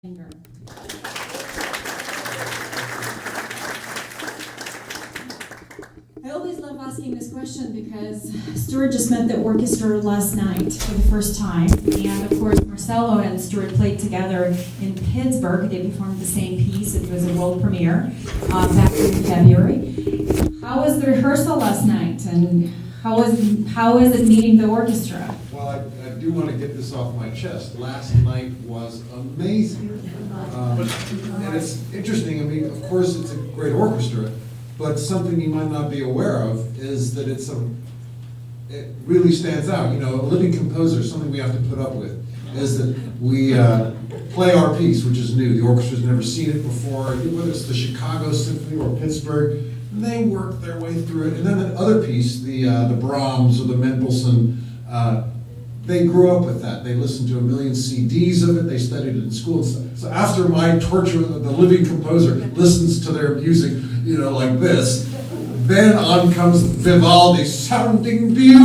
Finger. I always love asking this question because Stewart just met the orchestra last night for the first time, and of course Marcelo and Stewart played together in Pittsburgh. They performed the same piece. It was a world premiere back in February. How was the rehearsal last night, and how is it meeting the orchestra? Well, I do want to get this off my chest. Last night was amazing. And it's interesting, I mean, of course it's a great orchestra, but something you might not be aware of is that it really stands out. You know, a living composer, something we have to put up with, is that we play our piece, which is new. The orchestra's never seen it before, whether it's the Chicago Symphony or Pittsburgh, they work their way through it. And then the other piece, the Brahms or the Mendelssohn, they grew up with that. They listened to a million CDs of it. They studied it in school and stuff. So after my torture, the living composer listens to their music, you know, like this, then on comes Vivaldi, sounding beautiful.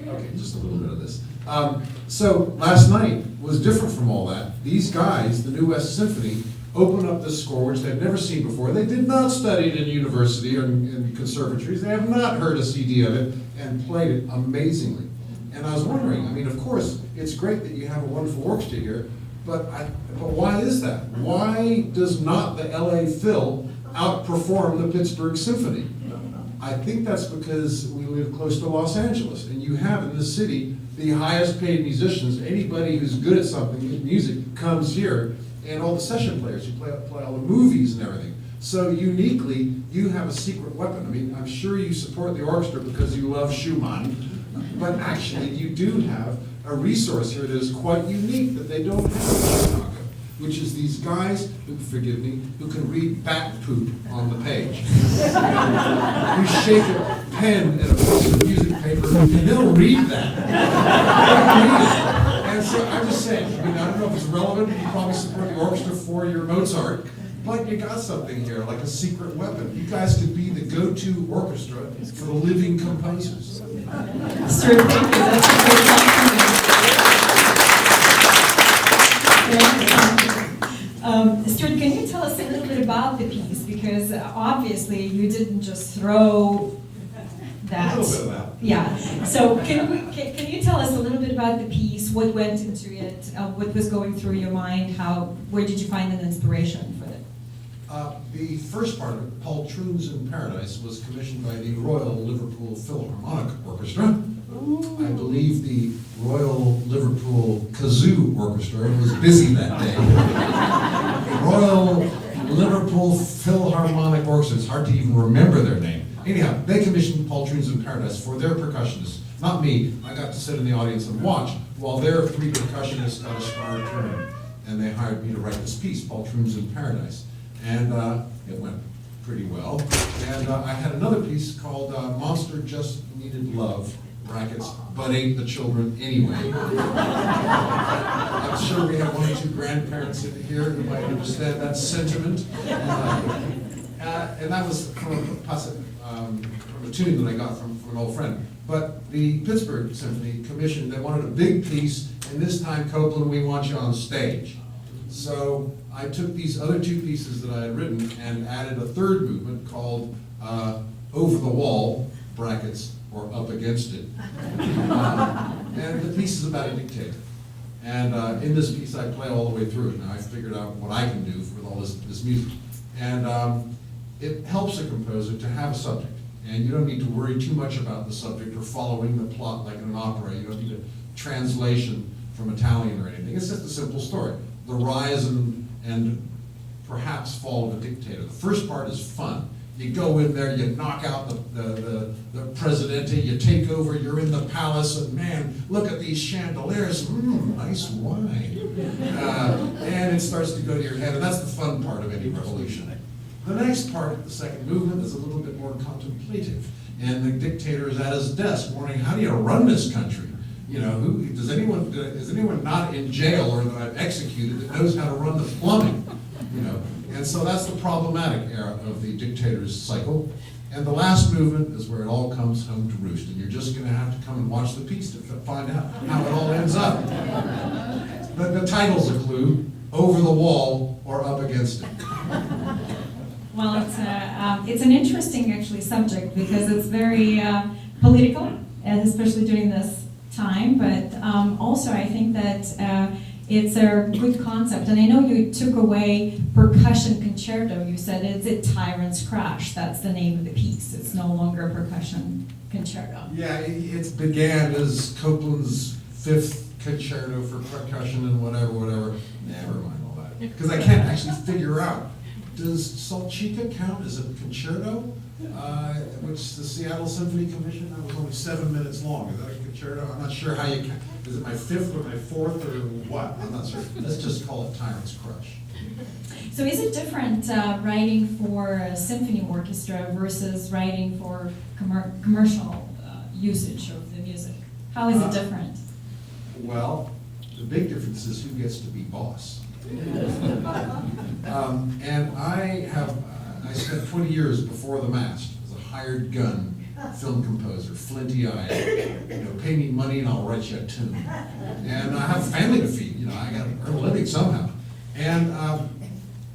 Okay, just a little bit of this. So last night was different from all that. These guys, the New West Symphony, opened up this score, which they'd never seen before. They did not study it in university or in conservatories. They have not heard a CD of it, and played it amazingly. And I was wondering, I mean, of course, it's great that you have a wonderful orchestra here, but why is that? Why does not the LA Phil outperform the Pittsburgh Symphony? I think that's because we live close to Los Angeles, and you have in this city the highest paid musicians. Anybody who's good at something, in music, comes here, and all the session players who play all the movies and everything. So uniquely, you have a secret weapon. I mean, I'm sure you support the orchestra because you love Schumann, but actually you do have a resource here that is quite unique that they don't have in Chicago, which is these guys, forgive me, who can read bat poop on the page. You shake a pen at a piece of music paper, and they'll read that. They'll read it. And so I'm just saying, I mean, I don't know if it's relevant, you probably support the orchestra for your Mozart, but you got something here, like a secret weapon. You guys could be the go-to orchestra for the living composers. Stuart, thank you. That's a great compliment. Stuart, can you tell us a little bit about the piece? Because obviously you didn't just throw that. A little bit of that. Yeah. So can you tell us a little bit about the piece? What went into it? What was going through your mind? Where did you find an inspiration for it? The first part of it, Poltroons in Paradise, was commissioned by the Royal Liverpool Philharmonic Orchestra. I believe the Royal Liverpool Kazoo Orchestra was busy that day. The Royal Liverpool Philharmonic Orchestra, it's hard to even remember their name. Anyhow, they commissioned Poltroons in Paradise for their percussionists. Not me, I got to sit in the audience and watch while their three percussionists got a star turn. And they hired me to write this piece, Poltroons in Paradise. And it went pretty well. And I had another piece called Monster Just Needed Love, brackets, but ain't the children anyway. I'm sure we have one or two grandparents in here who might understand that sentiment. And that was from a tune that I got from an old friend. But the Pittsburgh Symphony commissioned, they wanted a big piece, and this time, Copeland, we want you on stage. So I took these other two pieces that I had written and added a third movement called Over the Wall, brackets, or Up Against It. And the piece is about a dictator. And in this piece I play all the way through it. Now I figured out what I can do with all this music. And it helps a composer to have a subject. And you don't need to worry too much about the subject or following the plot like in an opera. You don't need a translation from Italian or anything. It's just a simple story. The rise and perhaps fall of a dictator. The first part is fun. You go in there, you knock out the presidente, you take over, you're in the palace, and man, look at these chandeliers, nice wine. And it starts to go to your head, and that's the fun part of any revolution. The next part, the second movement, is a little bit more contemplative. And the dictator is at his desk wondering, how do you run this country? You know, is anyone not in jail or that I've executed that knows how to run the plumbing? You know, and so that's the problematic era of the dictator's cycle. And the last movement is where it all comes home to roost, and you're just going to have to come and watch the piece to find out how it all ends up. But the title's a clue: over the wall or up against it. Well, it's an interesting actually subject because it's very political, and especially during this time. But also, I think that it's a good concept. And I know you took away percussion concerto. You said it's a Tyrant'S Crash. That's the name of the piece. It's no longer a percussion concerto. Yeah, it began as Copeland's 5th concerto for percussion and whatever. Never mind all that. Because I can't actually figure out, does Salchika count as a concerto? Which the Seattle Symphony Commission, that was only 7 minutes long. Is that a concerto? I'm not sure how you count. Is it my 5th or my 4th or what? I'm not sure. Let's just call it Tyrant'S Crush. So is it different writing for a symphony orchestra versus writing for commercial usage of the music? How is it different? Well, the big difference is who gets to be boss. And I spent 20 years before the mast as a hired gun film composer, flinty-eyed, pay me money and I'll write you a tune. And I have a family to feed, I got to earn a living somehow. And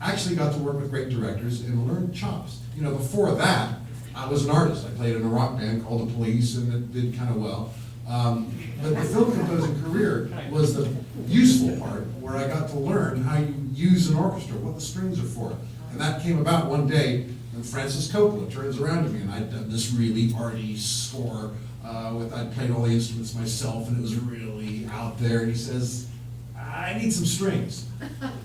actually got to work with great directors and learn chops. Before that, I was an artist. I played in a rock band called The Police, and it did kind of well. But the film composing career was the useful part, where I got to learn how you use an orchestra, what the strings are for. And that came about one day when Francis Coppola turns around to me, and I'd done this really arty score I'd played all the instruments myself, and it was really out there. And he says, "I need some strings."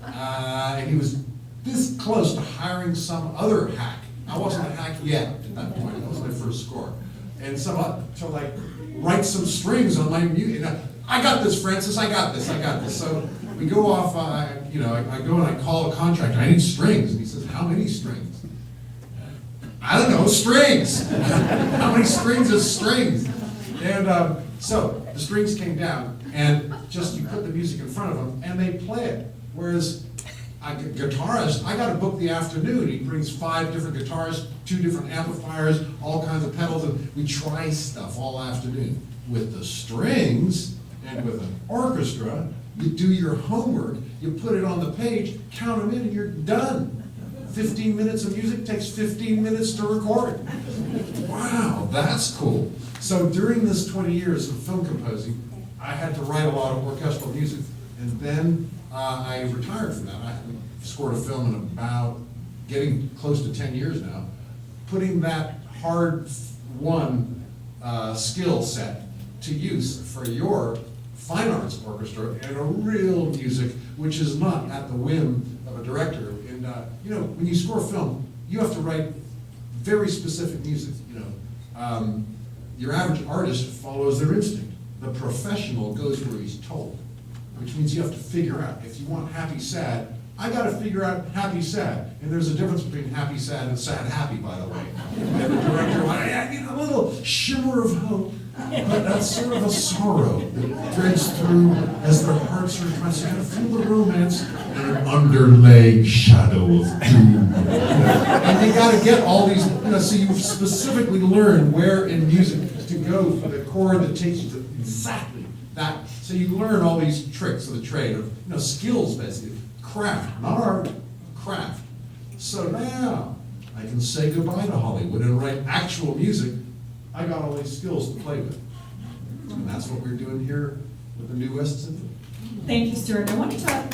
And he was this close to hiring some other hack. I wasn't a hack yet at that point. That was my first score. And so like, write some strings on my music. I got this, Francis. I got this. So we go off. I go and I call a contractor. I need strings, and he says, "How many strings?" I don't know, strings. How many strings is strings? And so the strings came down, and just you put the music in front of them, and they play it. Whereas a guitarist, I got to book the afternoon. He brings 5 different guitars, 2 different amplifiers, all kinds of pedals, and we try stuff all afternoon. With the strings and with an orchestra, you do your homework, you put it on the page, count them in, and you're done. 15 minutes of music takes 15 minutes to record. Wow, that's cool. So during this 20 years of film composing, I had to write a lot of orchestral music, and then I retired from that. I scored a film in about getting close to 10 years now, putting that hard-won skill set to use for your fine arts orchestra and a real music which is not at the whim of a director. And when you score film, you have to write very specific music. Your average artist follows their instinct. The professional goes where he's told, which means you have to figure out, if you want happy, sad, I got to figure out happy, sad. And there's a difference between happy, sad, and sad, happy, by the way. And the director, I need a little shimmer of hope, but that's sort of a sorrow that threads through as their hearts are trying to feel the romance and an underlaying shadow of doom. And you got to get all these, so you specifically learn where in music to go for the chord that takes you to exactly that. So you learn all these tricks of the trade, of skills basically. Craft, not art, craft. So now I can say goodbye to Hollywood and write actual music. I got all these skills to play with. And that's what we're doing here with the New West Symphony. Thank you, Stewart. I want to talk.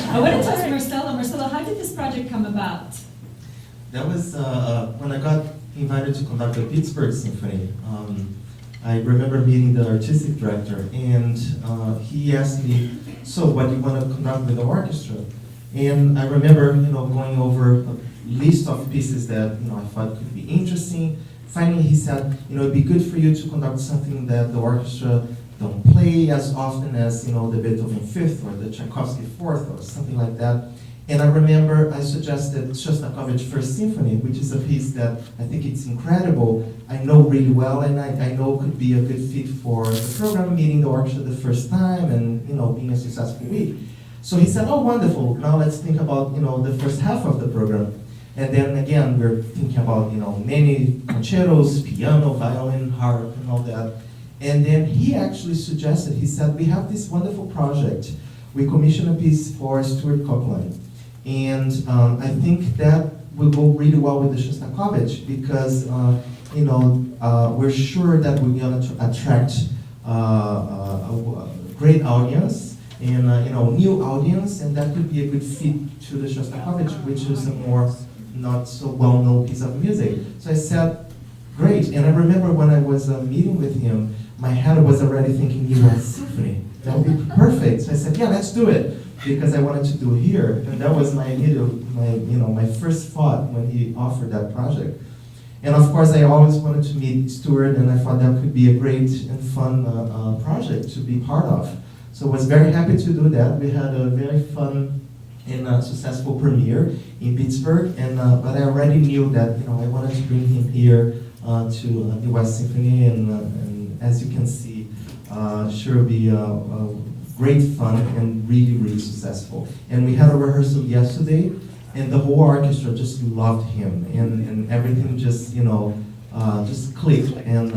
I want to talk to Marcelo. Marcelo, how did this project come about? That was when I got invited to conduct the Pittsburgh Symphony. I remember meeting the artistic director, and he asked me, "So, what do you want to conduct with the orchestra?" And I remember, going over a list of pieces that I thought could be interesting. Finally, he said, "It'd be good for you to conduct something that the orchestra don't play as often as the Beethoven Fifth or the Tchaikovsky Fourth or something like that." And I remember I suggested Shostakovich's First Symphony, which is a piece that I think it's incredible. I know really well, and I know could be a good fit for the program, meeting the orchestra the first time and being a successful week. So he said, oh, wonderful, now let's think about, the first half of the program. And then again, we're thinking about, many concertos, piano, violin, harp, and all that. And then he actually suggested, he said, we have this wonderful project. We commissioned a piece for Stewart Copeland. And I think that will go really well with the Shostakovich because, we're sure that we're going to attract a great audience and, new audience, and that could be a good fit to the Shostakovich, which is a more not so well-known piece of music. So I said, great. And I remember when I was meeting with him, my head was already thinking U.S. Symphony. That would be perfect. So I said, yeah, let's do it, because I wanted to do here. And that was my first thought when he offered that project. And of course, I always wanted to meet Stewart, and I thought that could be a great and fun project to be part of. So I was very happy to do that. We had a very fun and successful premiere in Pittsburgh, and but I already knew that I wanted to bring him here to the West Symphony, and as you can see, sure will be great fun and really, really successful. And we had a rehearsal yesterday, and the whole orchestra just loved him, and everything just just clicked, and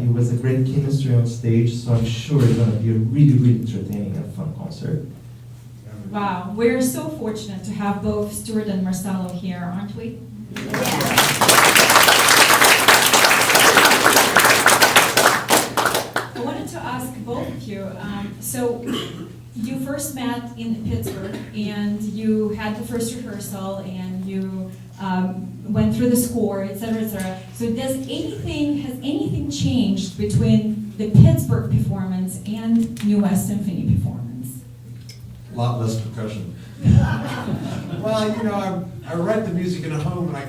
it was a great chemistry on stage. So I'm sure it's going to be a really, really entertaining and fun concert. Wow, we're so fortunate to have both Stewart and Marcelo here, aren't we? I wanted to ask both of you, so you first met in Pittsburgh, and you had the first rehearsal, and you went through the score, etc., etc. So has anything changed between the Pittsburgh performance and New West Symphony performance? A lot less percussion. Well, I write the music in a home, and I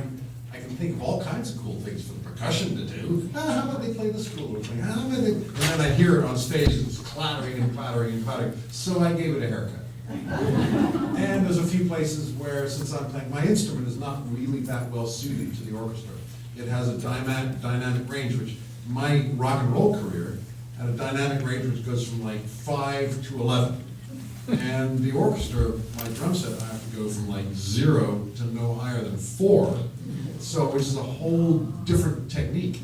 can think of all kinds of cool things for the percussion to do. How about they play this cool little thing? And then I hear it on stage, and it's clattering and clattering and clattering. So I gave it a haircut. And there's a few places where, since I'm playing, my instrument is not really that well suited to the orchestra. It has a dynamic range, which my rock and roll career had a dynamic range which goes from like 5 to 11. And the orchestra, my drum set, I have to go from like 0 to no higher than 4. So, which is a whole different technique.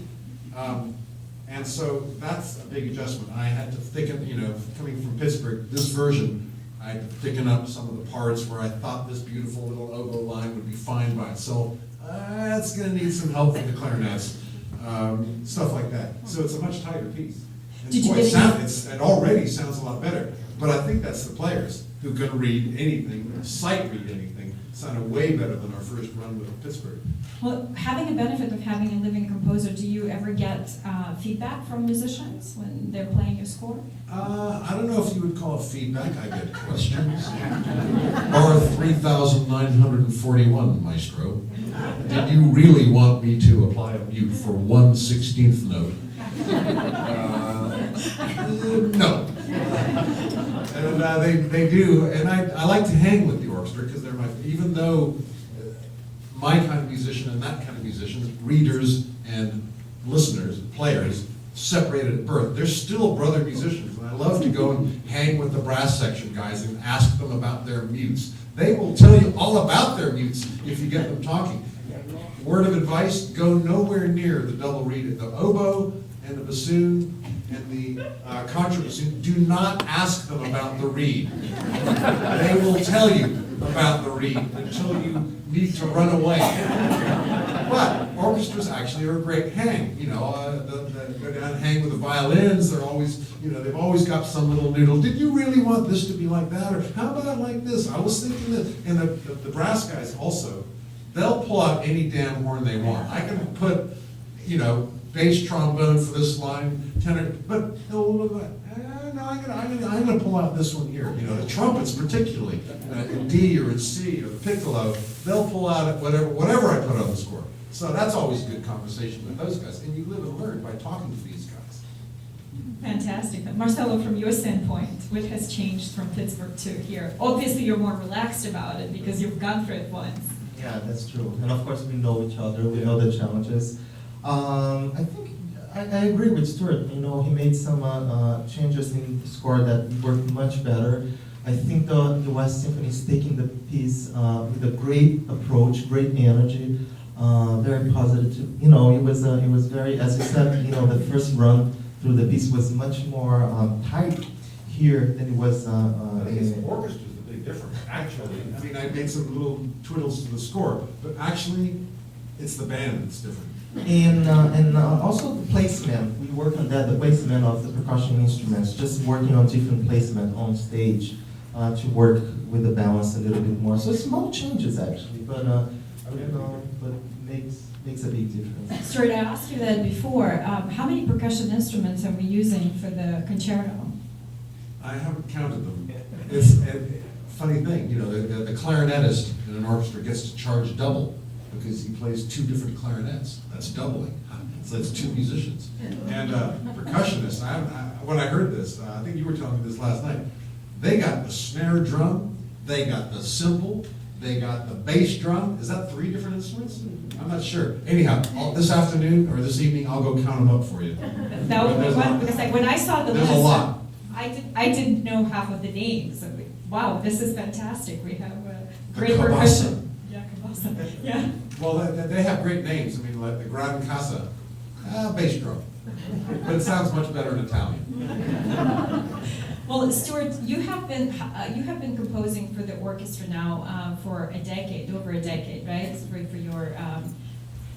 And so that's a big adjustment. I had to thicken, coming from Pittsburgh, this version, I had to thicken up some of the parts where I thought this beautiful little oboe line would be fine by itself. It's going to need some help from the clarinets, stuff like that. So it's a much tighter piece. And it already sounds a lot better. But I think that's the players who can read anything, sight read anything, sounded way better than our first run with Pittsburgh. Well, having a benefit of having a living composer, do you ever get feedback from musicians when they're playing your score? I don't know if you would call it feedback. I get questions. Or 3,941, Maestro. Did you really want me to apply a mute for 1/16th note? No. And they do, and I like to hang with the orchestra because they're even though my kind of musician and that kind of musician, readers and listeners, players, separated at birth, they're still brother musicians, and I love to go and hang with the brass section guys and ask them about their mutes. They will tell you all about their mutes if you get them talking. Word of advice, go nowhere near the double reed, the oboe and the bassoon and the contrabassoon. Do not ask them about the reed. They will tell you about the reed until you need to run away. But orchestras actually are a great hang. Go down and hang with the violins. They're always, they've always got some little noodle. Did you really want this to be like that? Or how about like this? I was thinking that. And the brass guys also, they'll pull out any damn horn they want. I can put, bass trombone for this line, tenor, but they'll look like, no, I'm gonna pull out this one here. The trumpets particularly, in D or in C or the piccolo, they'll pull out it, whatever I put on the score. So that's always a good conversation with those guys, and you live and learn by talking to these guys. Fantastic. Marcelo, from your standpoint, what has changed from Pittsburgh to here? Obviously, you're more relaxed about it because you've gone through it once. Yeah, that's true. And of course, we know each other. We know the challenges. I think I agree with Stewart. He made some changes in the score that worked much better. I think the West Symphony is taking the piece with a great approach, great energy, very positive. It was very, as you said, the first run through the piece was much more tight here than it was. I think it's the orchestra's the big difference, actually. I mean, I made some little twiddles to the score, but actually, it's the band that's different. And also the placement, we work on that, the placement of the percussion instruments, just working on different placement on stage to work with the balance a little bit more. So small changes actually, but makes a big difference. Stuart, I asked you that before. How many percussion instruments are we using for the concerto? I haven't counted them. It's a funny thing, the clarinetist in an orchestra gets to charge double because he plays two different clarinets. That's doubling. So that's two musicians. And percussionists, when I heard this, I think you were telling me this last night, they got the snare drum, they got the cymbal, they got the bass drum. Is that 3 different instruments? I'm not sure. Anyhow, this afternoon or this evening, I'll go count them up for you. That would be fun, because when I saw the There's list, a lot. I didn't know half of the names. So wow, this is fantastic. We have great The percussion. Yeah, cabasa. Yeah. Well, they have great names. I mean, like the Gran Casa, bass drum. But it sounds much better in Italian. Well, Stewart, you have been composing for the orchestra now for a decade, over a decade, right? For your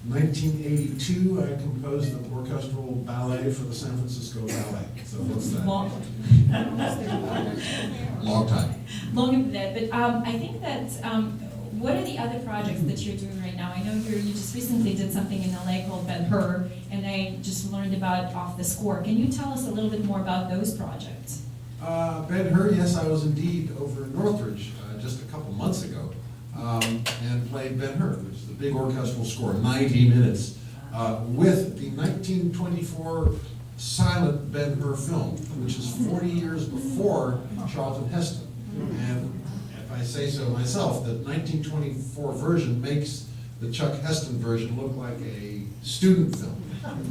1982, I composed the orchestral ballet for the San Francisco Ballet. So what's that? long Long time. longer than that. But I think that what are the other projects that you're doing right now? I know you just recently did something in LA called Ben-Hur, and I just learned about Off the Score. Can you tell us a little bit more about those projects? Ben-Hur, yes, I was indeed over in Northridge just a couple months ago and played Ben-Hur, which is a big orchestral score, 90 minutes, with the 1924 silent Ben-Hur film, which is 40 years before Charlton Heston. And if I say so myself, the 1924 version makes the Chuck Heston version look like a student film.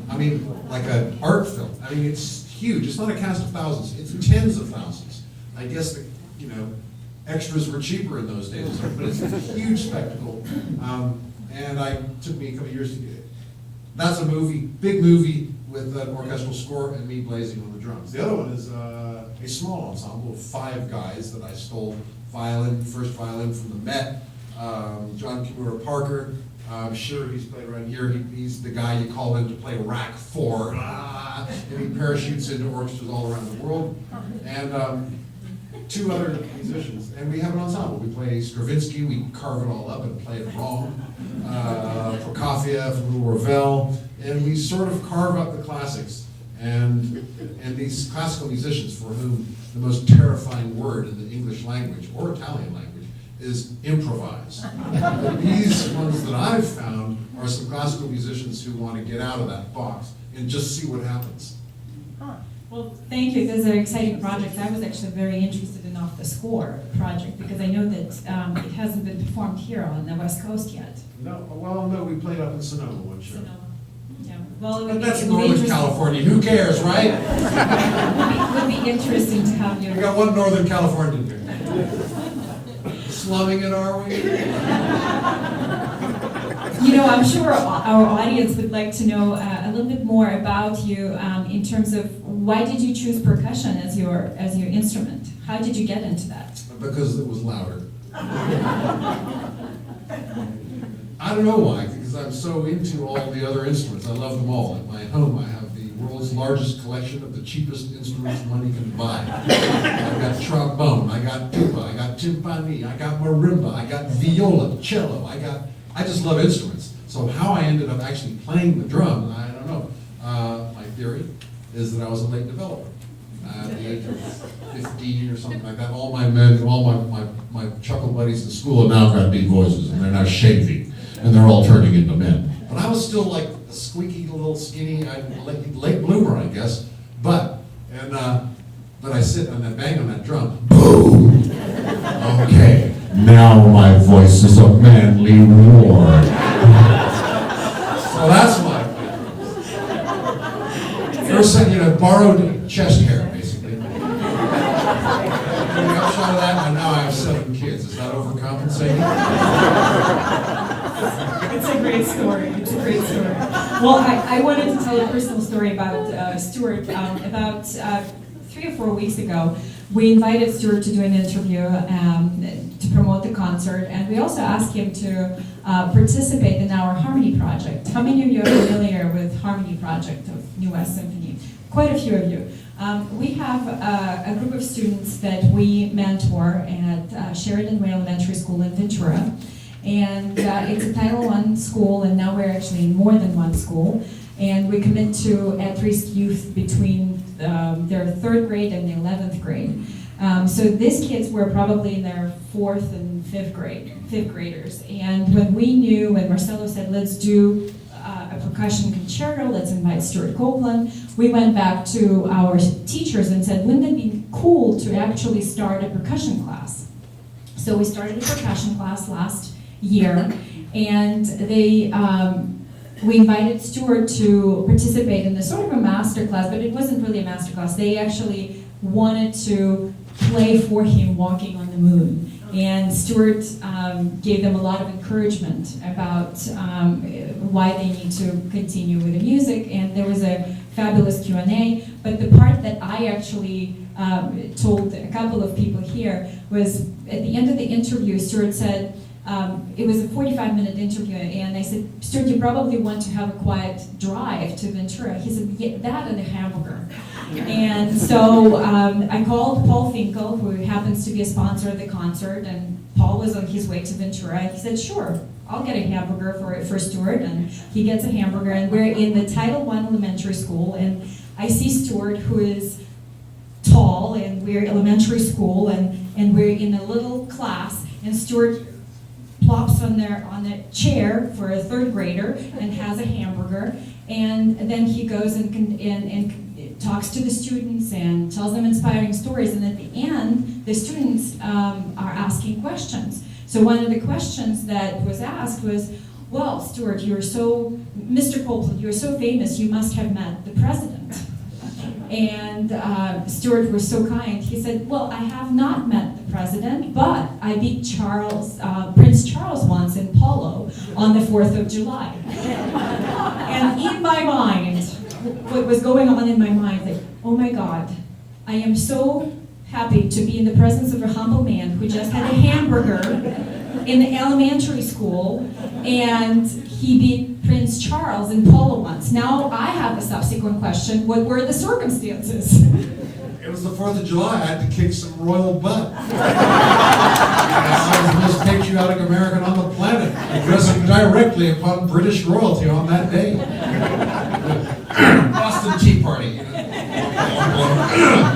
I mean, like an art film. I mean, it's huge. It's not a cast of thousands. It's tens of thousands. I guess the extras were cheaper in those days, but it's a huge spectacle. And it took me a couple years to get it. That's a movie, big movie with an orchestral score and me blazing on the drums. The other one is a small ensemble of 5 guys that I stole first violin from the Met. John Kimura Parker. I'm sure he's played around here. He's the guy you call in to play Rack 4. And he parachutes into orchestras all around the world. And 2 other musicians. And we have an ensemble. We play Stravinsky, we carve it all up and play it wrong. Prokofiev, Louis Ravel. And we sort of carve up the classics. And these classical musicians for whom the most terrifying word in the English language or Italian language is improvise. These ones that I've found are some classical musicians who want to get out of that box and just see what happens. Well, thank you. Those are exciting projects. I was actually very interested in Off the Score project because I know that it hasn't been performed here on the West Coast yet. No, we played up in Sonoma one show. Sonoma. Yeah. Well, But that's Northern California. Who cares, right? It would be interesting to have you. We got one Northern Californian here. Slumming it, are we? I'm sure our audience would like to know a little bit more about you in terms of why did you choose percussion as your instrument? How did you get into that? Because it was louder. I don't know why, because I'm so into all the other instruments. I love them all. At my home, I have the world's largest collection of the cheapest instruments money can buy. I got trombone, I got tuba, I got timpani, I got marimba, I got viola, cello, I just love instruments. So how I ended up actually playing the drum, I don't know. My theory is that I was a late developer. At the age of 15 or something like that, all my chuckle buddies in school have now got deep voices, and they're now shaving, and they're all turning into men. But I was still like a squeaky little skinny, late bloomer, I guess. But I sit and I bang on that drum, boom. Okay, now my voice is a manly roar. So that's my first thing, borrowed chest hair, basically. out of that, and now I have 7 kids. Is that overcompensating? It's a great story. It's a great story. Well, I wanted to tell a personal story about Stewart. About 3 or 4 weeks ago, we invited Stewart to do an interview to promote the concert, and we also asked him to participate in our Harmony Project. How many of you are familiar with Harmony Project of New West Symphony? Quite a few of you. We have a group of students that we mentor at Sheridan Way Elementary School in Ventura. And it's a Title I school, and now we're actually in more than one school. And we commit to at-risk youth between their 3rd grade and the 11th grade. So these kids were probably in their 4th and 5th graders. And when Marcelo said, let's do a percussion concerto, let's invite Stewart Copeland, we went back to our teachers and said, wouldn't it be cool to actually start a percussion class? So we started a percussion class last year, and we invited Stewart to participate in this sort of a master class, but it wasn't really a master class. They actually wanted to play for him Walking on the Moon. And Stewart gave them a lot of encouragement about why they need to continue with the music, and there was a fabulous Q&A. But the part that I actually told a couple of people here was at the end of the interview, Stewart said, it was a 45-minute interview, and I said, Stewart, you probably want to have a quiet drive to Ventura. He said, yeah, that and a hamburger. And so I called Paul Finkel, who happens to be a sponsor of the concert, and Paul was on his way to Ventura. He said, sure, I'll get a hamburger for Stewart, and he gets a hamburger, and we're in the Title I elementary school, and I see Stewart, who is tall, and we're elementary school, and we're in a little class, and Stewart plops on the chair for a 3rd grader and has a hamburger, and then he goes and talks to the students and tells them inspiring stories, and at the end the students are asking questions. So one of the questions that was asked was, well, Stewart, Mr. Copeland, you're so famous, you must have met the president. And Stewart was so kind. He said, well, I have not met the president, but I beat Prince Charles once in polo on the 4th of July. And in my mind, what was going on in my mind, like, oh my God, I am so happy to be in the presence of a humble man who just had a hamburger in the elementary school, and he beat Prince Charles in polo once. Now I have a subsequent question: what were the circumstances? It was the 4th of July. I had to kick some royal butt. I was the most patriotic American on the planet, addressing directly upon British royalty on that day. Boston Tea Party. You know.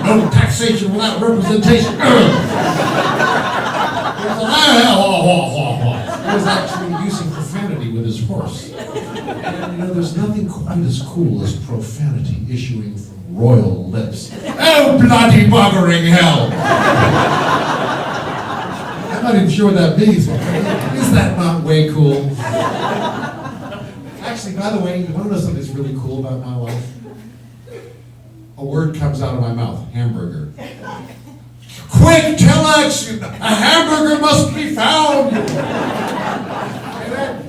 No taxation without representation. He was actually using profanity with his horse. And you know, there's nothing quite as cool as profanity issuing from royal lips. Oh, bloody buggering hell! I'm not even sure what that means. Is that not way cool? Actually, by the way, you want to know something that's really cool about my life? A word comes out of my mouth: hamburger. Quick, telex! A hamburger must be found!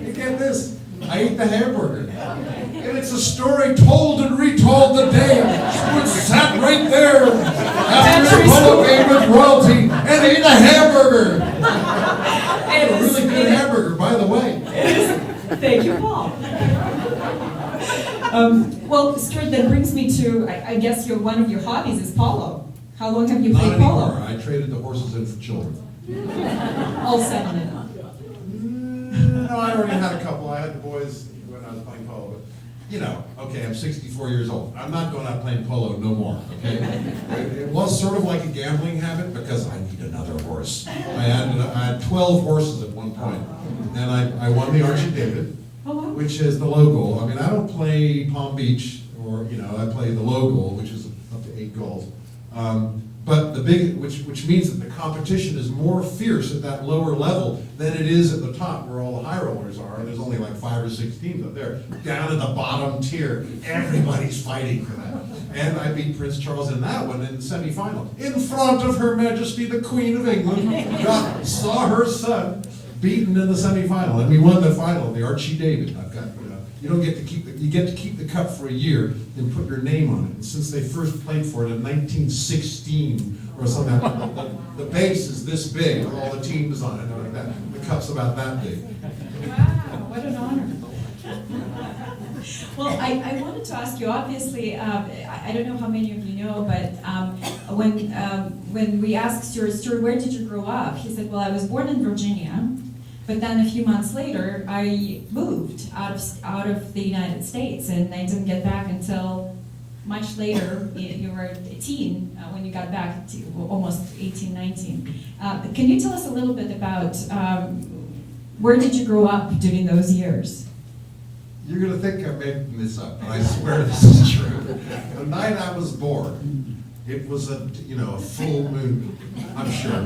You get this? I ate the hamburger. And it's a story told and retold the day Stewart sat right there after his polo game with royalty and ate a hamburger. A really good hamburger, by the way. Thank you, Paul. Well, Stewart, that brings me to, I guess one of your hobbies is polo. How long have you played polo? Not anymore. I traded the horses in for children. All 7 of them. No, I already had a couple. I had the boys when I was playing polo. But, you know, okay, I'm 64 years old. I'm not going out playing polo no more, okay? It was sort of like a gambling habit because I need another horse. I had 12 horses at one point. And I won the Archie David, which is the logo. I mean, I don't play Palm Beach or, you know, I play the logo, which is up to 8 goals. But which means that the competition is more fierce at that lower level than it is at the top where all the high rollers are, and there's only like 5 or 6 teams up there. Down at the bottom tier, everybody's fighting for that. And I beat Prince Charles in that one in the semifinal. In front of Her Majesty the Queen of England, saw her son beaten in the semifinal, and we won the final, the Archie David. I've got, you don't get to keep you get to keep the cup for a year and put your name on it. And since they first played for it in 1916 or something, the base is this big with all the teams on it, like that. The cup's about that big. Wow, what an honor. Well, I wanted to ask you, obviously, I don't know how many of you know, but when we asked Stewart, where did you grow up? He said, well, I was born in Virginia, but then a few months later, I moved out of the United States, and I didn't get back until much later. You were a teen when you got back, to almost 18, 19. Can you tell us a little bit about where did you grow up during those years? You're going to think I'm making this up, but I swear this is true. The night I was born, it was a full moon, I'm sure.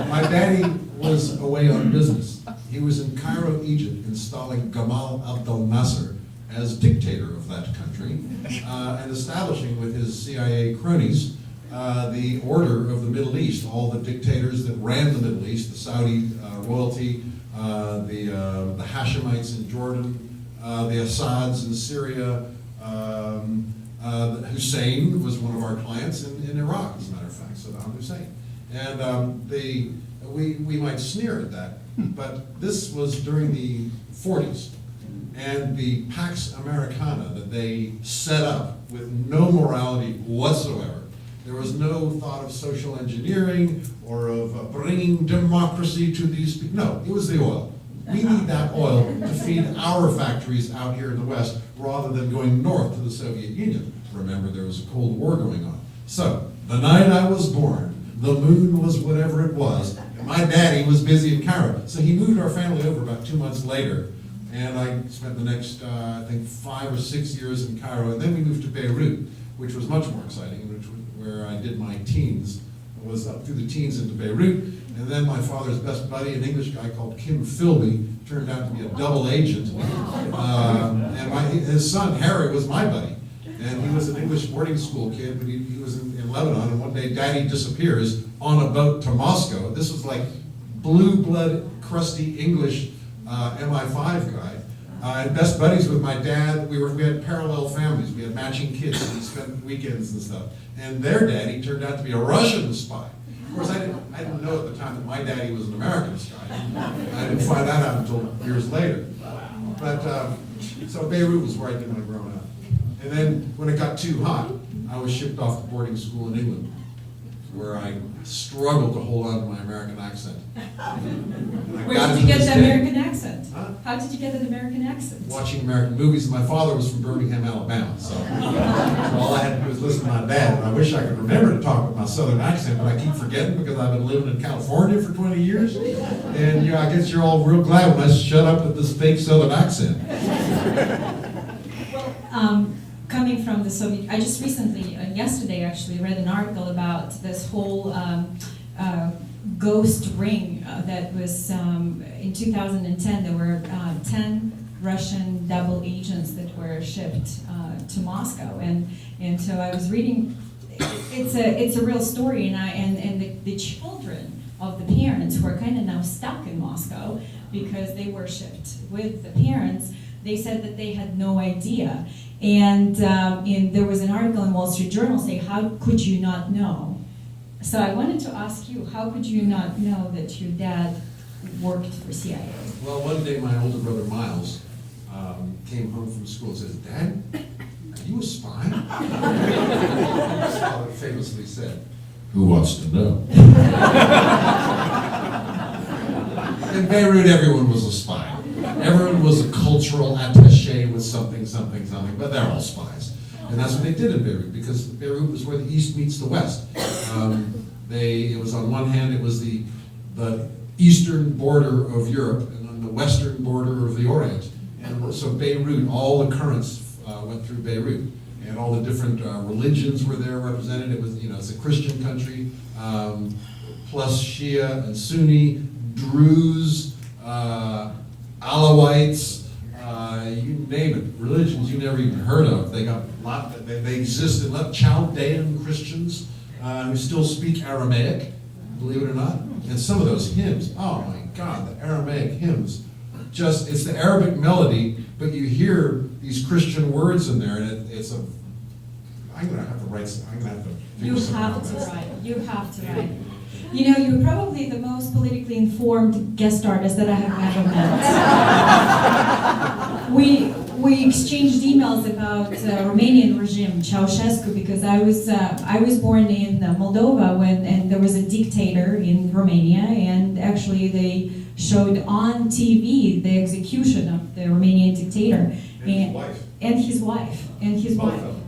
My daddy was away on business. He was in Cairo, Egypt, installing Gamal Abdel Nasser as dictator of that country, and establishing with his CIA cronies the order of the Middle East, all the dictators that ran the Middle East, the Saudi royalty, the Hashemites in Jordan, the Assads in Syria. Hussein was one of our clients in Iraq, as a matter of fact, Saddam Hussein. And we might sneer at that, but this was during the 40s. And the Pax Americana that they set up with no morality whatsoever. There was no thought of social engineering or of bringing democracy to these people. No, it was the oil. We need that oil to feed our factories out here in the West rather than going north to the Soviet Union. Remember, there was a Cold War going on. So, the night I was born, the moon was whatever it was, and my daddy was busy in Cairo. So he moved our family over about 2 months later, and I spent the next, I think, 5 or 6 years in Cairo, and then we moved to Beirut, which was much more exciting, where I did my teens. I was up through the teens into Beirut, and then my father's best buddy, an English guy called Kim Philby, turned out to be a double agent. And his son, Harry, was my buddy. And he was an English boarding school kid, but he was in Lebanon, and one day Daddy disappears on a boat to Moscow. This was like blue blood, crusty English MI5 guy. And best buddies with my dad. We had parallel families. We had matching kids, and we spent weekends and stuff. And their daddy turned out to be a Russian spy. Of course, I didn't know at the time that my daddy was an American spy. I didn't find that out until years later. But so Beirut was where I did my growing up. And then when it got too hot, I was shipped off to boarding school in England, where I struggled to hold on to my American accent. Where did you get the American accent? Huh? How did you get an American accent? Watching American movies. My father was from Birmingham, Alabama, so all I had to do was listen to my dad. And I wish I could remember to talk with my southern accent, but I keep forgetting because I've been living in California for 20 years. And I guess you're all real glad when I shut up with this fake southern accent. Coming from the Soviet, I just recently, yesterday actually, read an article about this whole ghost ring that was, in 2010, there were 10 Russian double agents that were shipped to Moscow. And so I was reading, it's a real story, and the children of the parents who are kind of now stuck in Moscow because they were shipped with the parents, they said that they had no idea. And there was an article in Wall Street Journal saying, how could you not know? So I wanted to ask you, how could you not know that your dad worked for CIA? Well, one day my older brother Miles came home from school and says, Dad, are you a spy? His father famously said, who wants to know? In Beirut, everyone was a spy. Everyone was a cultural attaché with something, but they're all spies. And that's what they did in Beirut, because Beirut was where the East meets the West. It was on one hand, it was the eastern border of Europe, and on the western border of the Orient. And so Beirut, all the currents went through Beirut. and all the different religions were there represented. It was, it's a Christian country, plus Shia and Sunni, Druze, Alawites, you name it, religions you never even heard of. They got they existed. Chaldean Christians who still speak Aramaic, believe it or not. And some of those hymns, oh my God, the Aramaic hymns, it's the Arabic melody, but you hear these Christian words in there, and it's a. I'm gonna have to write. I'm gonna have to. You have to write. You have to write. You're probably the most politically informed guest artist that I have ever met. We exchanged emails about Romanian regime, Ceausescu, because I was born in Moldova and there was a dictator in Romania, and actually they showed on TV the execution of the Romanian dictator And his wife. And his Both wife. of them.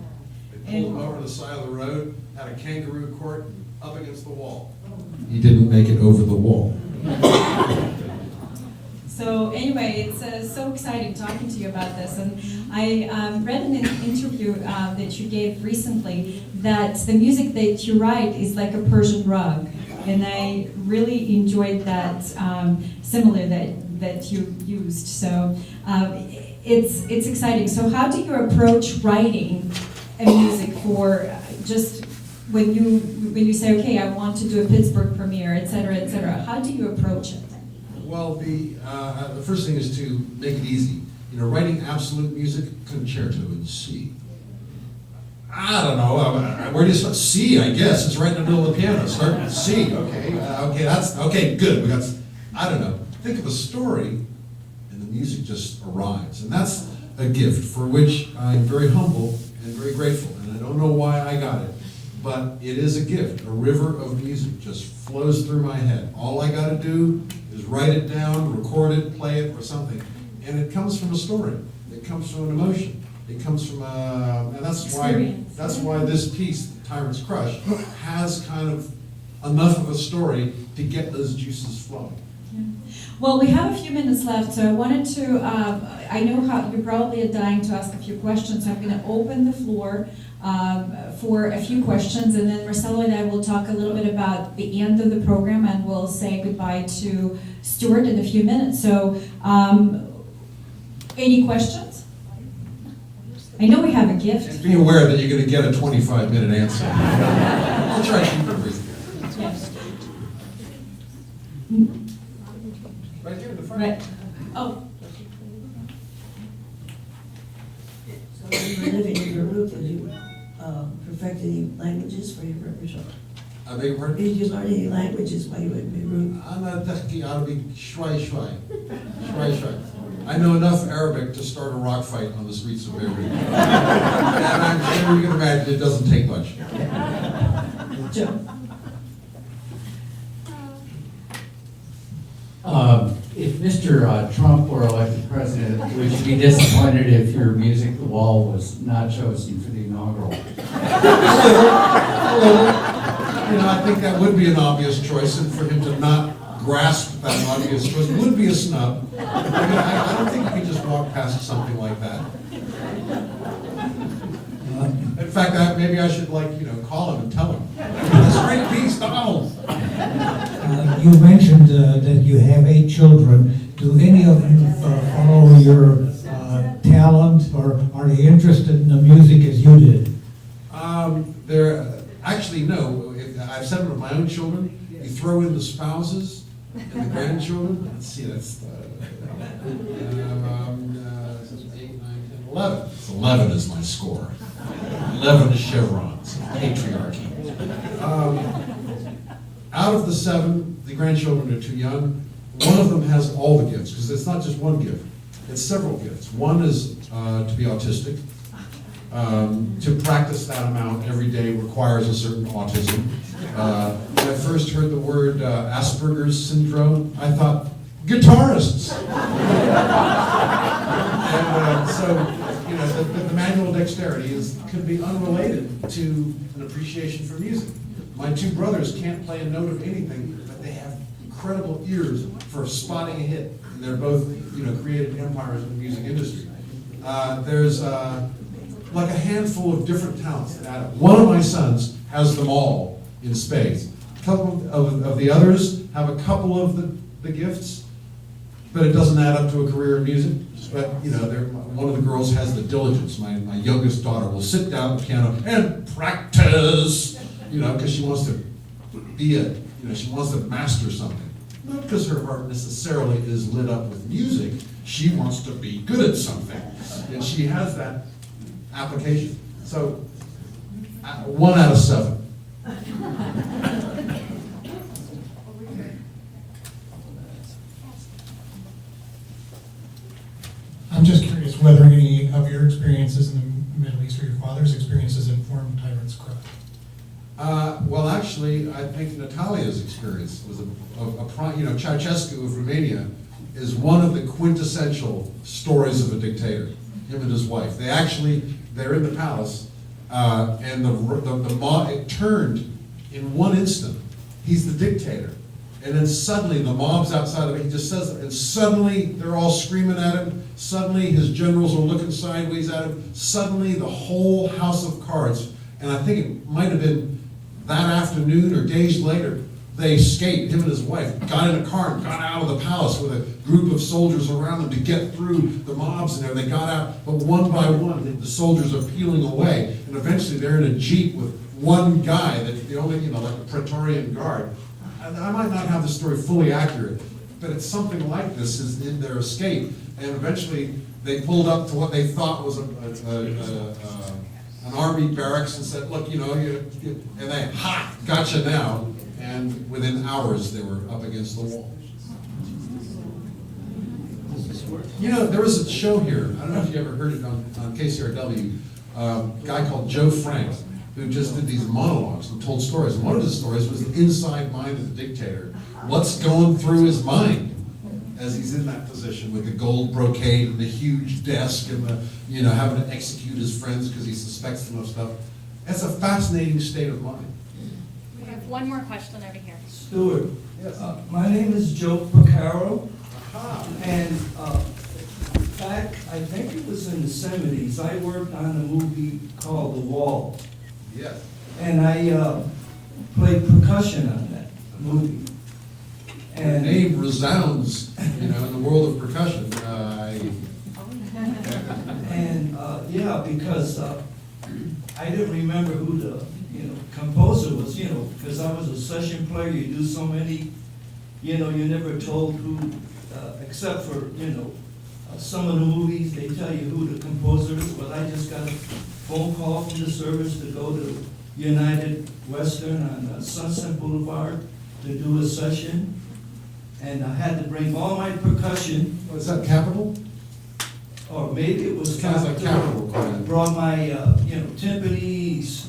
They pulled him over to the side of the road, had a kangaroo court up against the wall. He didn't make it over the wall. So anyway, it's so exciting talking to you about this, and I read in an interview that you gave recently that the music that you write is like a Persian rug, and I really enjoyed that simile that you used. So it's exciting. So how do you approach writing a music for just when you say, okay, I want to do a Pittsburgh premiere, et cetera, how do you approach it? Well, the first thing is to make it easy. Writing absolute music, concerto in C. I don't know. Where do you start? C, I guess. It's right in the middle of the piano. Start with C. Okay. Good. I don't know. Think of a story, and the music just arrives, and that's a gift for which I'm very humble and very grateful. And I don't know why I got it, but it is a gift. A river of music just flows through my head. All I got to do is write it down, record it, play it, or something, and it comes from a story. It comes from an emotion. It comes from and that's why this piece, Tyrant'S Crush, has kind of enough of a story to get those juices flowing. Yeah. Well, we have a few minutes left, so I wanted to. I know how you're probably dying to ask a few questions. So I'm going to open the floor for a few questions, and then Marcelo and I will talk a little bit about the end of the program, and we'll say goodbye to Stewart in a few minutes. So, any questions? I know we have a gift. And be aware that you're going to get a 25-minute answer. I'll try to keep it brief. Yes. Right here in the front. Right. Oh. So when you were living in Peru, did you perfect any languages for your repertoire? I beg your pardon? Did you learn any languages while you were in Peru? أنا تحكي عربي شوي. I know enough Arabic to start a rock fight on the streets of Beirut. And I'm sure you can imagine it doesn't take much. Joe? If Mr. Trump were elected president, would you be disappointed if your music, The Wall, was not chosen for the inaugural? I think that would be an obvious choice, and for him to not grasp that obvious choice would be a snub. I don't think you can just walk past something like that. In fact, maybe I should call him and tell him. It's a great piece, Donald. You mentioned that you have 8 children. Do any of them follow your talent, or are they interested in the music as you did? They're actually no. I have 7 of my own children. You throw in the spouses and the grandchildren. Let's see, that's 8, 9, 10, 11. So 11 is my score. 11 chevrons, patriarchy. Out of the 7, the grandchildren are too young. One of them has all the gifts, because it's not just one gift, it's several gifts. One is to be autistic. To practice that amount every day requires a certain autism. When I first heard the word Asperger's syndrome, I thought, guitarists! And so, the manual dexterity could be unrelated to an appreciation for music. My 2 brothers can't play a note of anything, but they have incredible ears for spotting a hit. And they're both, created empires in the music industry. There's like a handful of different talents that add up. One of my sons has them all in spades. A couple of the others have a couple of the gifts, but it doesn't add up to a career in music. But, you know, one of the girls has the diligence. My youngest daughter will sit down at the piano and practice, you know, because she wants to she wants to master something. Not because her heart necessarily is lit up with music. She wants to be good at something. And she has that application. So, 1 out of 7. I'm just curious whether any of your experiences in the Middle East or your father's experiences informed Tyrant'S craft. Well, actually, I think Natalia's experience was Ceausescu of Romania is one of the quintessential stories of a dictator. Him and his wife. They're in the palace, and the mob, it turned in one instant. He's the dictator. And then suddenly the mob's outside of it, he just says it, and suddenly they're all screaming at him, suddenly his generals are looking sideways at him, suddenly the whole house of cards, and I think it might have been that afternoon or days later, they escaped, him and his wife, got in a car and got out of the palace with a group of soldiers around them to get through the mobs and everything. They got out, but one by one, the soldiers are peeling away, and eventually they're in a jeep with one guy, that the only, like a Praetorian guard. I might not have the story fully accurate, but it's something like this is in their escape. And eventually they pulled up to what they thought was an army barracks and said, look, and they, gotcha now. And within hours they were up against the wall. There was a show here, I don't know if you ever heard it on KCRW, a guy called Joe Frank, who just did these monologues and told stories. And one of his stories was the inside mind of the dictator. What's going through his mind as he's in that position with the gold brocade and the huge desk and the, having to execute his friends because he suspects them of stuff. That's a fascinating state of mind. We have one more question over here. Stewart, Yes. my name is Joe Picaro, Aha. and back, I think it was in the 70s, I worked on a movie called The Wall. Yes. And I played percussion on that movie. Your And name resounds, in the world of percussion. because I didn't remember who the composer was, because I was a session player. You do so many, you never told who, except for some of the movies they tell you who the composer is. But I just got a phone call from the service to go to United Western on Sunset Boulevard to do a session. And I had to bring all my percussion, Was that Capitol? or maybe it was Sounds like Capitol. I brought my, timpanis,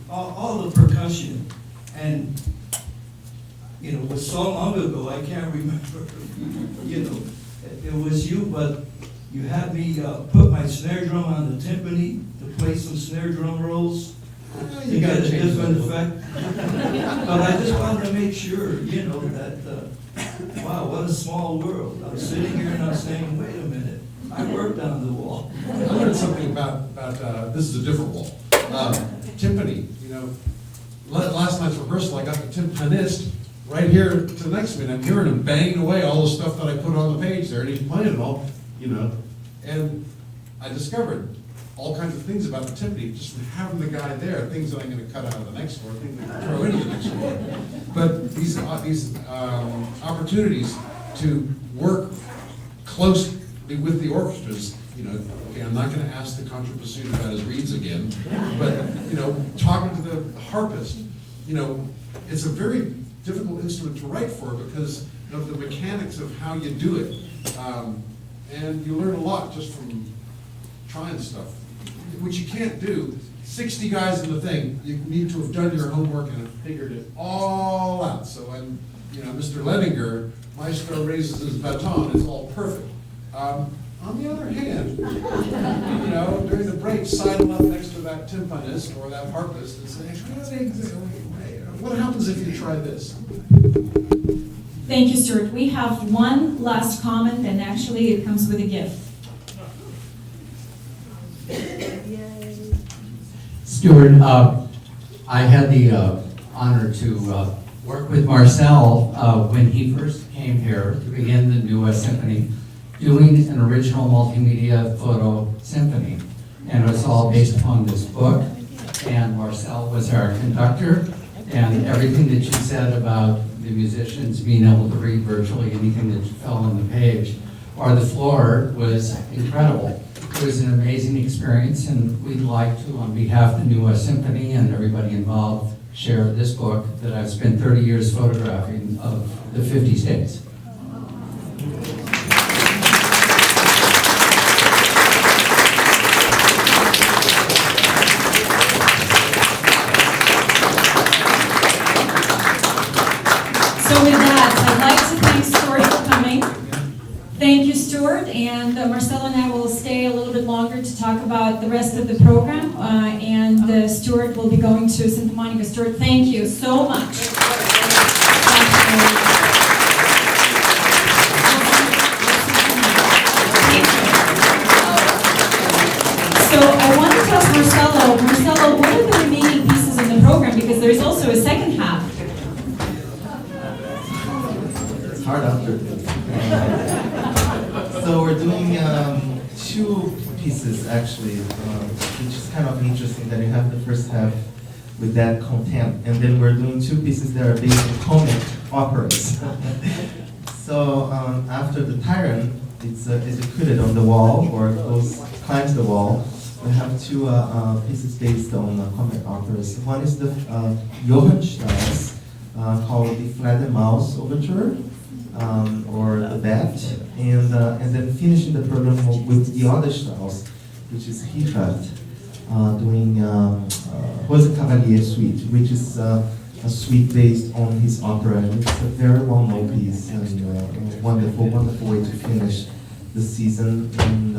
all the percussion. And, it was so long ago, I can't remember, it was you, but you had me put my snare drum on the timpani to play some snare drum rolls. You To gotta get a change different that. effect. But I just wanted to make sure, that, wow, what a small world. I'm sitting here and I'm saying, wait a minute, I worked on the wall. I learned something about this is a different wall. Timpani, last night's rehearsal, I got the timpanist right here to next to me, and I'm hearing him banging away all the stuff that I put on the page there, and he's playing it all, and I discovered all kinds of things about the timpani just from having the guy there, things that I'm going to cut out of the next score, things that I throw into the next score. But these opportunities to work closely with the orchestras, okay, I'm not going to ask the contrabassoon about his reeds again, but talking to the harpist, it's a very difficult instrument to write for because of the mechanics of how you do it, and you learn a lot just from trying stuff, which you can't do. 60 guys in the thing, you need to have done your homework and have figured it all out. So when Mr. Ledinger, Maestro, raises his baton, it's all perfect. On the other hand, during the break, sidle up next to that timpanist or that harpist and say, what happens if you try this? Thank you, Stewart. We have one last comment, and actually it comes with a gift. Stewart, I had the honor to work with Marcel when he first came here to begin the New West Symphony, doing an original multimedia photo symphony. And it was all based upon this book, and Marcel was our conductor, and everything that you said about the musicians being able to read virtually anything that fell on the page or the floor was incredible. It was an amazing experience, and we'd like to, on behalf of the New West Symphony and everybody involved, share this book that I've spent 30 years photographing of the 50 states. So with that, I'd like to thank Stewart for coming. Thank you, Stewart, and Marcelo and I will stay a little bit longer to talk about the rest of the program, and Stewart will be going to Santa Monica. Stewart, thank you so much. So I wanted to ask Marcelo, what are the remaining pieces in the program? Because there's also a second half. It's hard after this. So we're doing two pieces actually, which is kind of interesting that you have the first half with that content, and then we're doing two pieces that are based on comic operas. So after the Tyrant, it's executed on the wall or climbs the wall. We have two pieces based on comic operas. One is the Johann Strauss called the Flat Mouse Overture. Or the Bat, and then finishing the program with the other Strauss, which is Richard, doing Rosenkavalier Suite, which is a suite based on his opera, and it's a very well-known piece and a wonderful way to finish the season and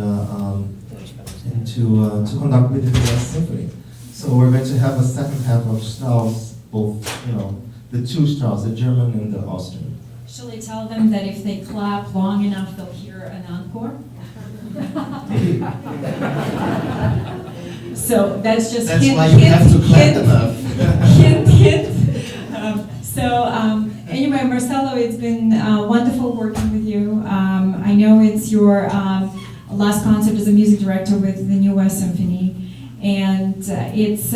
to conduct with the New West Symphony. So we're going to have a second half of Strauss, both the two Strauss, the German and the Austrian. Shall I tell them that if they clap long enough, they'll hear an encore? So that's just That's hint, why you hint, have to clap hint, enough. hint, hint. Anyway, Marcelo, it's been wonderful working with you. I know it's your last concert as a music director with the New West Symphony, and it's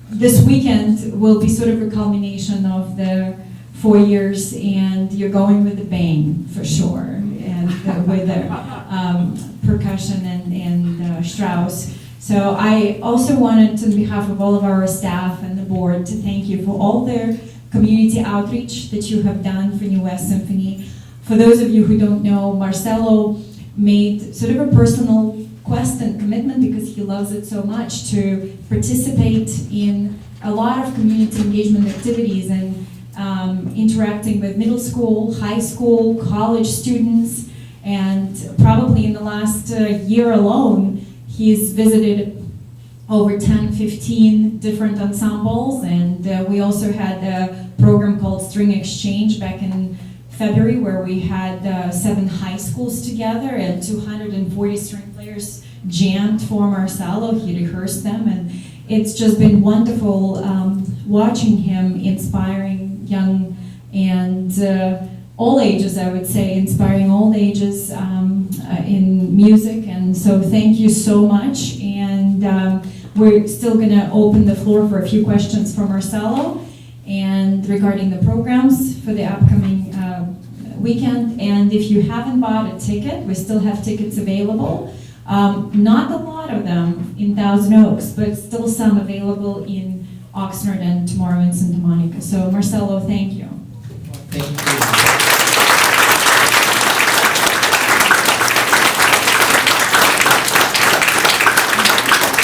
this weekend will be sort of a culmination of the 4 years, and you're going with the bang for sure, and with the percussion and Strauss. So I also wanted, on behalf of all of our staff and the board, to thank you for all the community outreach that you have done for New West Symphony. For those of you who don't know, Marcelo made sort of a personal quest and commitment, because he loves it so much, to participate in a lot of community engagement activities and interacting with middle school, high school, college students, and probably in the last year alone, he's visited over 10, 15 different ensembles, and we also had a program called String Exchange back in February, where we had 7 high schools together and 240 string players jammed for Marcelo. He rehearsed them, and it's just been wonderful watching him inspiring young and all ages, I would say, inspiring all ages in music. And so thank you so much. And we're still going to open the floor for a few questions for Marcelo and regarding the programs for the upcoming weekend. And if you haven't bought a ticket, we still have tickets available. Not a lot of them in Thousand Oaks, but still some available in Oxnard and tomorrow in Santa Monica. So Marcelo, thank you. Thank you.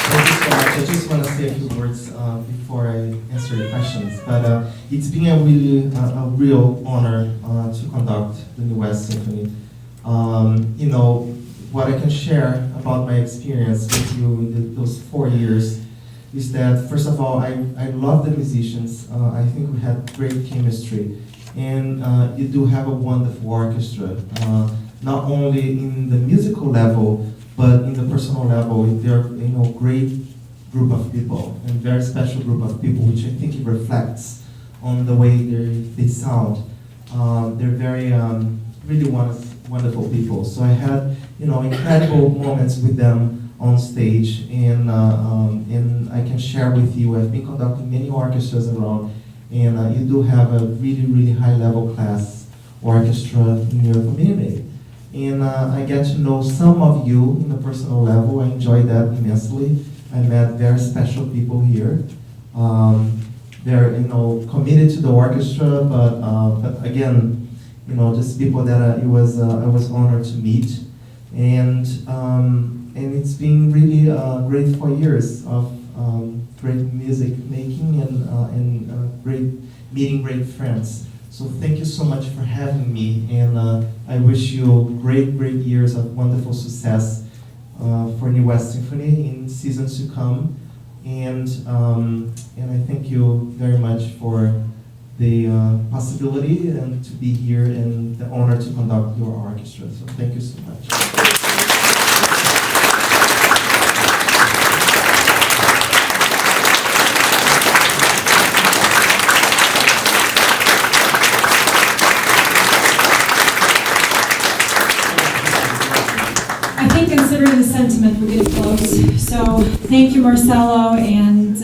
Thank you so much. I just want to say a few words before I answer your questions. But it's been a real honor to conduct the New West Symphony. What I can share about my experience with you in those 4 years is that, first of all, I love the musicians. I think we had great chemistry. And you do have a wonderful orchestra, not only in the musical level, but in the personal level, they're great group of people and very special group of people, which I think it reflects on the way they sound. They're very really wonderful people. So I had incredible moments with them on stage, and I can share with you. I've been conducting many orchestras around, and you do have a really high level class orchestra in your community. And I get to know some of you in a personal level. I enjoy that immensely. I met very special people here. They're committed to the orchestra, but again, just people that I was honored to meet, and it's been really great 4 years of great music making and great meeting great friends. So thank you so much for having me, and I wish you great years of wonderful success for New West Symphony in seasons to come, and I thank you very much for the possibility and to be here and the honor to conduct your orchestra. So thank you so much. I think considering the sentiment, we're getting close. So thank you, Marcelo, and